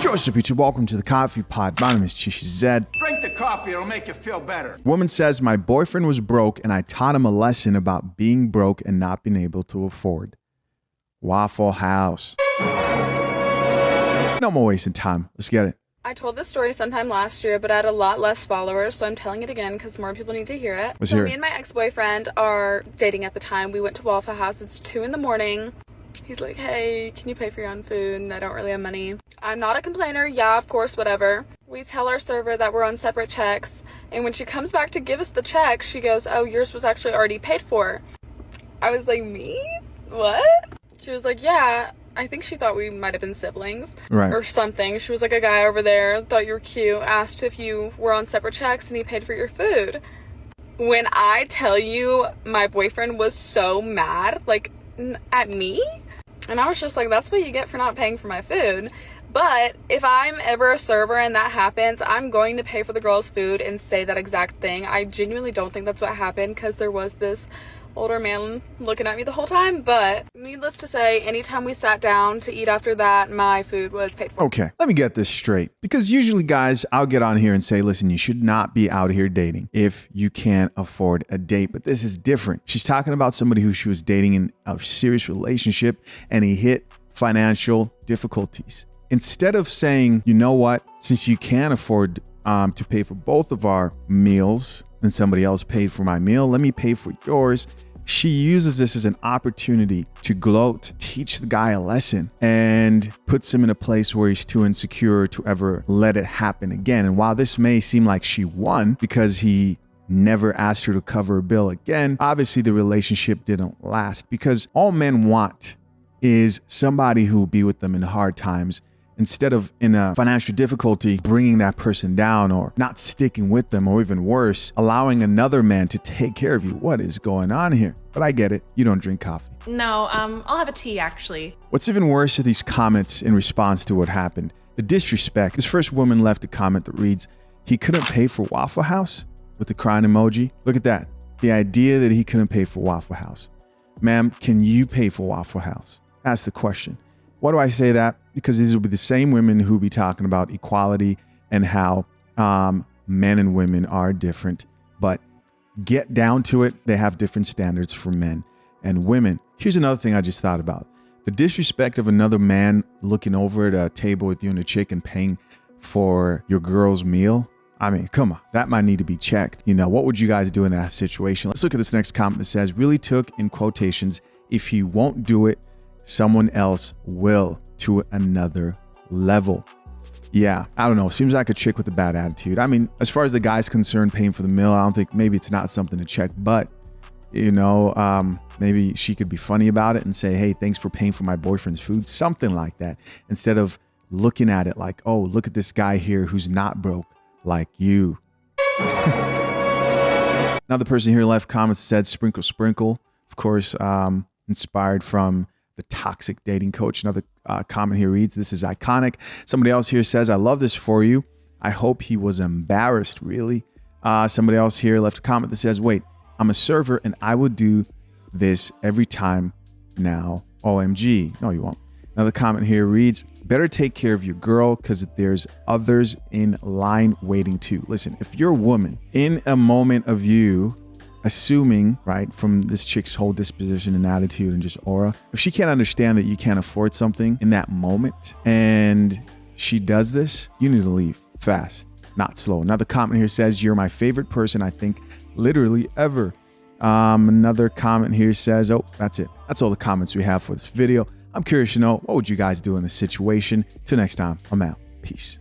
What's up, YouTube? Welcome to the Coffee Pod. My name is Chishi Zed. Drink the coffee, it'll make you feel better. Woman says, my boyfriend was broke and I taught him a lesson about being broke and not being able to afford. Waffle House. No more wasting time. Let's get it. I told this story sometime last year, but I had a lot less followers, so I'm telling it again because more people need to hear it. Let's hear me it. and my ex-boyfriend are dating at the time. We went to Waffle House. It's 2 a.m. He's like, hey, can you pay for your own food? And I don't really have money. I'm not a complainer. Yeah, of course, whatever. We tell our server that we're on separate checks. And when she comes back to give us the check, she goes, oh, yours was actually already paid for. I was like, me? What? She was like, yeah. I think she thought we might have been siblings or something. She was like, a guy over there thought you were cute, asked if you were on separate checks and he paid for your food. When I tell you my boyfriend was so mad, like, at me, and I was just like, that's what you get for not paying for my food. But if I'm ever a server and that happens, I'm going to pay for the girl's food and say that exact thing. I genuinely don't think that's what happened because there was this older man looking at me the whole time. But needless to say, anytime we sat down to eat after that, my food was paid for. Okay, let me get this straight. Because usually, guys, I'll get on here and say, listen, you should not be out here dating if you can't afford a date. But this is different. She's talking about somebody who she was dating in a serious relationship and he hit financial difficulties. Instead of saying, you know what, since you can't afford to pay for both of our meals and somebody else paid for my meal, let me pay for yours. She uses this as an opportunity to gloat, teach the guy a lesson, and puts him in a place where he's too insecure to ever let it happen again. And while this may seem like she won because he never asked her to cover a bill again, obviously the relationship didn't last because all men want is somebody who will be with them in hard times instead of in a financial difficulty, bringing that person down or not sticking with them, or even worse, allowing another man to take care of you. What is going on here? But I get it. You don't drink coffee. No, I'll have a tea, actually. What's even worse are these comments in response to what happened. The disrespect. This first woman left a comment that reads, he couldn't pay for Waffle House? With the crying emoji. Look at that. The idea that he couldn't pay for Waffle House. Ma'am, can you pay for Waffle House? That's the question. Why do I say that? Because these will be the same women who will be talking about equality and how men and women are different. But get down to it, they have different standards for men and women. Here's another thing I just thought about. The disrespect of another man looking over at a table with you and a chick and paying for your girl's meal. I mean, come on, that might need to be checked. You know, what would you guys do in that situation? Let's look at this next comment that says, really took in quotations, if he won't do it, someone else will, to another level. Yeah, I don't know. Seems like a chick with a bad attitude. I mean, as far as the guy's concerned, paying for the meal, I don't think, maybe it's not something to check, but you know, maybe she could be funny about it and say, hey, thanks for paying for my boyfriend's food, something like that, instead of looking at it like, oh, look at this guy here who's not broke like you. Another person here left comments said, sprinkle, sprinkle. Of course, inspired from the Toxic Dating Coach. Another comment here reads, this is iconic. Somebody else here says, I love this for you. I hope he was embarrassed, really. Somebody else here left a comment that says, wait, I'm a server and I would do this every time now. OMG. No, you won't. Another comment here reads, better take care of your girl because there's others in line waiting too. Listen, if you're a woman in a moment of you assuming, right, from this chick's whole disposition and attitude and just aura, if she can't understand that you can't afford something in that moment and she does this, you need to leave fast, not slow. Another comment here says, you're my favorite person, I think, literally ever. Another comment here says, oh, that's it. That's all the comments we have for this video. I'm curious to know, what would you guys do in this situation? Till next time, I'm out. Peace.